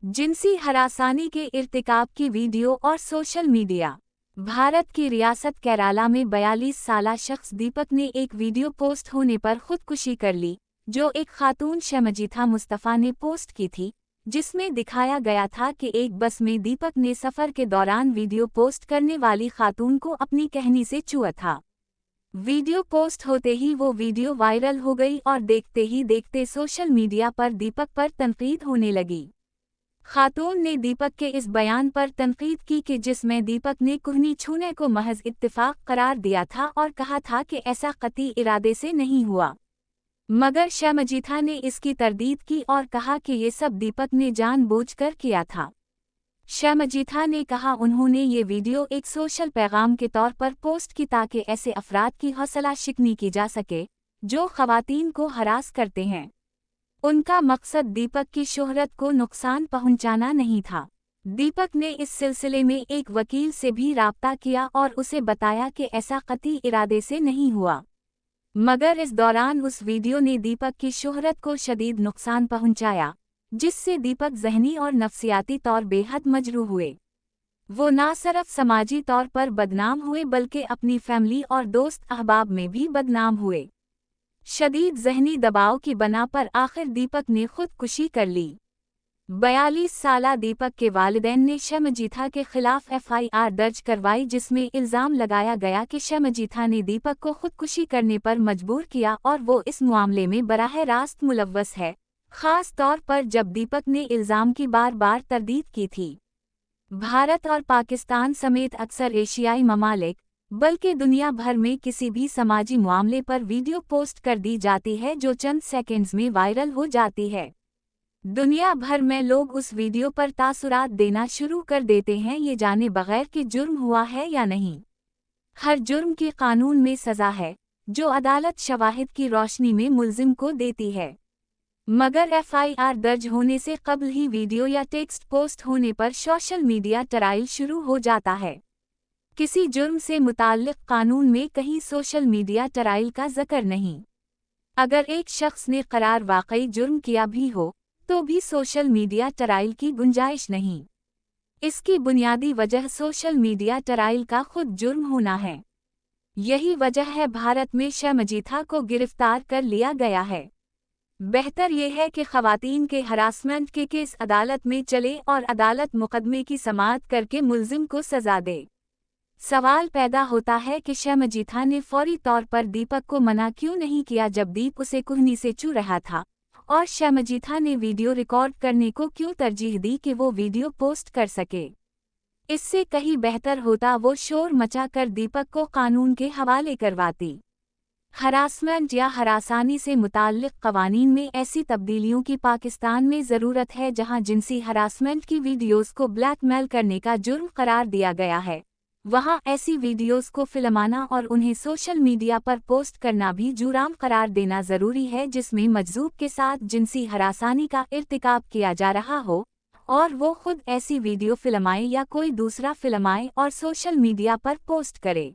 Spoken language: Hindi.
जिनसी हरासानी के इर्तिकाब की वीडियो और सोशल मीडिया। भारत की रियासत केरला में 42 साला शख्स दीपक ने एक वीडियो पोस्ट होने पर खुदकुशी कर ली, जो एक खातून शमजीथा मुस्तफ़ा ने पोस्ट की थी, जिसमें दिखाया गया था कि एक बस में दीपक ने सफ़र के दौरान वीडियो पोस्ट करने वाली खातून को अपनी कहनी से छुआ था। वीडियो पोस्ट होते ही वो वीडियो वायरल हो गई और देखते ही देखते सोशल मीडिया पर दीपक पर तनकीद होने लगी। खातून ने दीपक के इस बयान पर तनकीद की कि जिसमें दीपक ने कुहनी छूने को महज इत्तेफाक करार दिया था और कहा था कि ऐसा कतई इरादे से नहीं हुआ। मगर शमजीथा ने इसकी तरदीद की और कहा कि ये सब दीपक ने जानबूझकर किया था। शमजीथा ने कहा उन्होंने ये वीडियो एक सोशल पैगाम के तौर पर पोस्ट की ताकि ऐसे अफराद की हौसला शिकनी की जा सके जो ख़वातीन को हरास करते हैं। उनका मकसद दीपक की शोहरत को नुकसान पहुंचाना नहीं था। दीपक ने इस सिलसिले में एक वकील से भी राब्ता किया और उसे बताया कि ऐसा कतई इरादे से नहीं हुआ। मगर इस दौरान उस वीडियो ने दीपक की शोहरत को शदीद नुकसान पहुंचाया, जिससे दीपक ज़हनी और नफ्सियाती तौर बेहद मजरूह हुए। वो ना सिर्फ समाजी तौर पर बदनाम हुए बल्कि अपनी फैमिली और दोस्त अहबाब में भी बदनाम हुए। शदीद ज़हनी दबाव की बना पर आखिर दीपक ने खुदकुशी कर ली। 42 साला दीपक के वालिदैन ने शमजीथा के खिलाफ FIR दर्ज करवाई, जिसमें इल्ज़ाम लगाया गया कि शमजीथा ने दीपक को खुदकुशी करने पर मजबूर किया और वो इस मामले में बराह रास्त मुलव्वस है, ख़ास तौर पर जब दीपक ने इल्ज़ाम की बार बार तरदीद की थी। भारत और पाकिस्तान समेत अक्सर एशियाई ममालिक बल्कि दुनिया भर में किसी भी समाजी मामले पर वीडियो पोस्ट कर दी जाती है जो चंद सेकंड्स में वायरल हो जाती है। दुनिया भर में लोग उस वीडियो पर तासुरात देना शुरू कर देते हैं, ये जाने बगैर कि जुर्म हुआ है या नहीं। हर जुर्म की कानून में सज़ा है, जो अदालत शवाहिद की रोशनी में मुल्जिम को देती है। मगर FIR दर्ज होने से कबल ही वीडियो या टेक्स्ट पोस्ट होने पर सोशल मीडिया ट्रायल शुरू हो जाता है। किसी जुर्म से मुताल्लिक़ कानून में कहीं सोशल मीडिया ट्रायल का ज़िक्र नहीं। अगर एक शख्स ने करार वाकई जुर्म किया भी हो तो भी सोशल मीडिया ट्रायल की गुंजाइश नहीं। इसकी बुनियादी वजह सोशल मीडिया ट्रायल का खुद जुर्म होना है। यही वजह है भारत में शमजीथा को गिरफ्तार कर लिया गया है। बेहतर यह है कि ख़वातीन के हरासमेंट के केस अदालत में चले और अदालत मुकदमे की समाअत करके मुल्जिम को सज़ा दे। सवाल पैदा होता है कि शमजीथा ने फौरी तौर पर दीपक को मना क्यों नहीं किया जब दीप उसे कुहनी से छू रहा था, और शमजीथा ने वीडियो रिकॉर्ड करने को क्यों तरजीह दी कि वो वीडियो पोस्ट कर सके। इससे कहीं बेहतर होता वो शोर मचा कर दीपक को कानून के हवाले करवाती। हरासमेंट या हरासानी से मुताल्लिक़ क़वानीन में ऐसी तब्दीलियों की पाकिस्तान में ज़रूरत है जहां जिनसी हरासमेंट की वीडियोज़ को ब्लैकमेल करने का जुर्म करार दिया गया है। वहाँ ऐसी वीडियोज़ को फिल्माना और उन्हें सोशल मीडिया पर पोस्ट करना भी जुर्म करार देना ज़रूरी है, जिसमें मजजूब के साथ जिनसी हरासानी का इर्तिकाब किया जा रहा हो और वो खुद ऐसी वीडियो फिल्माए या कोई दूसरा फिल्माए और सोशल मीडिया पर पोस्ट करे।